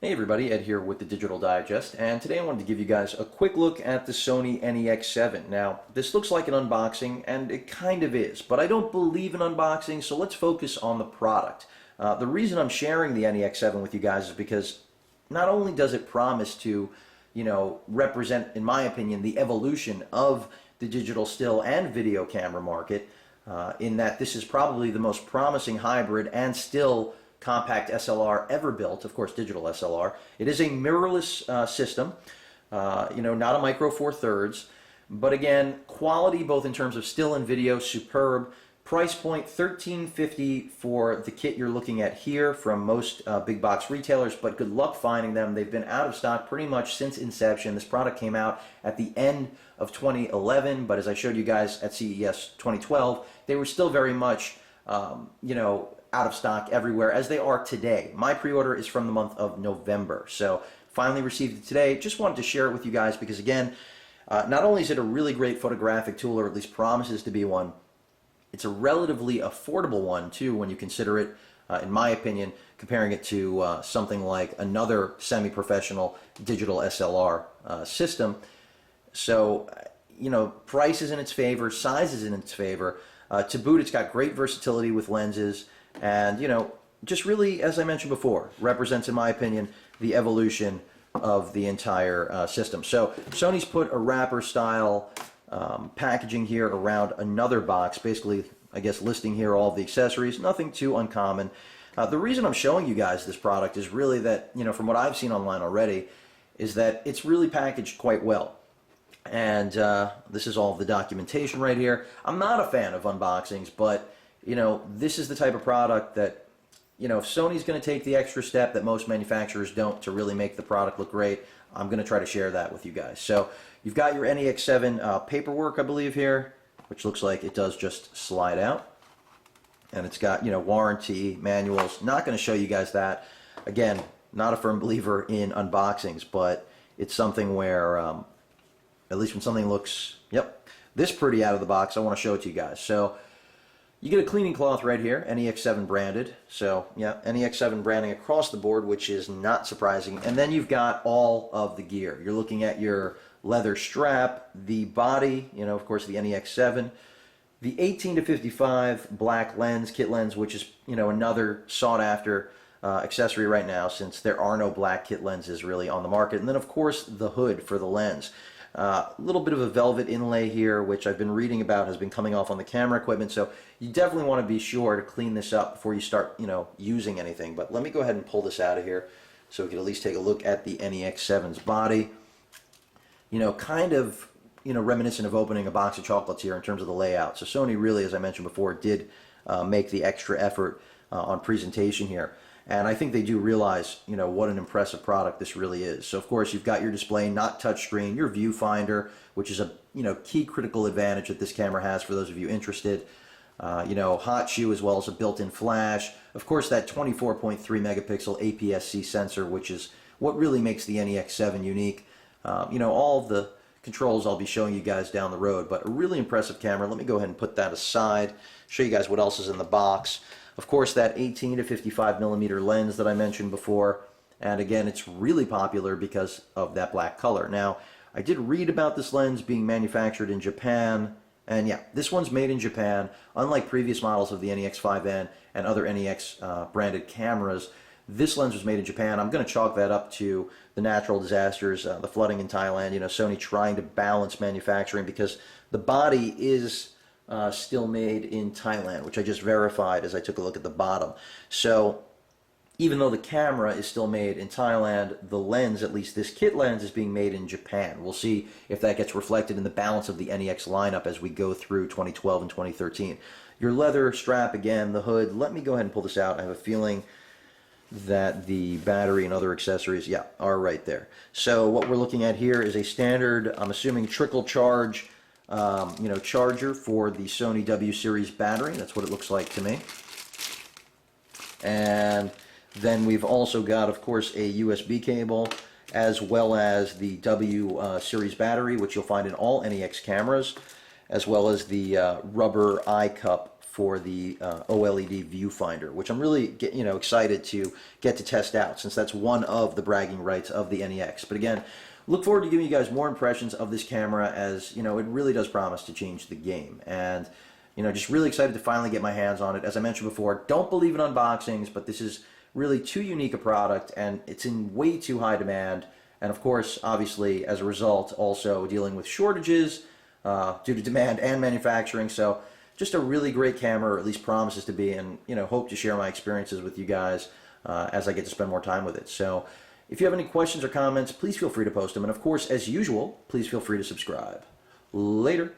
Hey everybody, Ed here with the Digital Digest, and today I wanted to give you guys a quick look at the Sony NEX-7. Now, this looks like an unboxing, and it kind of is, but I don't believe in unboxing, so let's focus on the product. The reason I'm sharing the NEX-7 with you guys is because not only does it promise to, represent, in my opinion, the evolution of the digital still and video camera market, in that this is probably the most promising hybrid and still compact SLR ever built, of course digital SLR. It is a mirrorless system, not a Micro Four Thirds, but again, quality both in terms of still and video, superb. Price point $13.50 for the kit you're looking at here from most big box retailers, but good luck finding them. They've been out of stock pretty much since inception. This product came out at the end of 2011, but as I showed you guys at CES 2012, they were still very much, out of stock everywhere, as they are today. My pre-order is from the month of November, so finally received it today. Just wanted to share it with you guys because, again, not only is it a really great photographic tool, or at least promises to be one, it's a relatively affordable one too when you consider it, in my opinion, comparing it to something like another semi-professional digital SLR system. So, price is in its favor, size is in its favor. To boot, it's got great versatility with lenses, and just really, as I mentioned before, represents, in my opinion, the evolution of the entire system. So Sony's put a wrapper style packaging here around another box, basically, I guess, listing here all the accessories. Nothing too uncommon. The reason I'm showing you guys this product is really that, from what I've seen online already, is that it's really packaged quite well. And this is all of the documentation right here. I'm not a fan of unboxings, but this is the type of product that, if Sony's going to take the extra step that most manufacturers don't to really make the product look great, I'm going to try to share that with you guys. So you've got your NEX-7 paperwork, I believe, here, which looks like it does just slide out. And it's got, warranty manuals. Not going to show you guys that. Again, not a firm believer in unboxings, but it's something where, at least when something looks, this pretty out of the box, I want to show it to you guys. So you get a cleaning cloth right here, NEX-7 branded. So yeah, NEX-7 branding across the board, which is not surprising. And then you've got all of the gear. You're looking at your leather strap, the body, of course the NEX-7, the 18 to 55 black lens, kit lens, which is, another sought after accessory right now, since there are no black kit lenses really on the market. And then of course the hood for the lens. A little bit of a velvet inlay here, which I've been reading about has been coming off on the camera equipment, so you definitely want to be sure to clean this up before you start, using anything. But let me go ahead and pull this out of here so we can at least take a look at the NEX-7's body. Kind of, reminiscent of opening a box of chocolates here in terms of the layout. So Sony really, as I mentioned before, did make the extra effort on presentation here. And I think they do realize, what an impressive product this really is. So of course you've got your display, not touchscreen, your viewfinder, which is a key critical advantage that this camera has for those of you interested. Hot shoe, as well as a built-in flash. Of course that 24.3 megapixel aps-c sensor, which is what really makes the NEX-7 unique. All of the controls I'll be showing you guys down the road, but a really impressive camera. Let me go ahead and put that aside, show you guys what else is in the box. Of course, that 18 to 55 millimeter lens that I mentioned before, and again, it's really popular because of that black color. Now, I did read about this lens being manufactured in Japan, and yeah, this one's made in Japan. Unlike previous models of the NEX-5N and other NEX branded cameras, this lens was made in Japan. I'm going to chalk that up to the natural disasters, the flooding in Thailand, Sony trying to balance manufacturing, because the body is still made in Thailand, which I just verified as I took a look at the bottom. So even though the camera is still made in Thailand, the lens, at least this kit lens, is being made in Japan. We'll see if that gets reflected in the balance of the NEX lineup as we go through 2012 and 2013. Your leather strap, again, the hood. Let me go ahead and pull this out. I have a feeling that the battery and other accessories, are right there. So what we're looking at here is a standard, I'm assuming, trickle charge charger for the Sony W series battery. That's what it looks like to me. And then we've also got, of course, a USB cable, as well as the W series battery, which you'll find in all NEX cameras, as well as the rubber eye cup for the OLED viewfinder, which I'm really excited to get to test out, since that's one of the bragging rights of the NEX. But again, look forward to giving you guys more impressions of this camera, as it really does promise to change the game. And just really excited to finally get my hands on it. As I mentioned before, don't believe in unboxings, but this is really too unique a product, and it's in way too high demand. And of course, obviously, as a result, also dealing with shortages due to demand and manufacturing. So just a really great camera, or at least promises to be, and hope to share my experiences with you guys as I get to spend more time with it. So if you have any questions or comments, please feel free to post them. And of course, as usual, please feel free to subscribe. Later.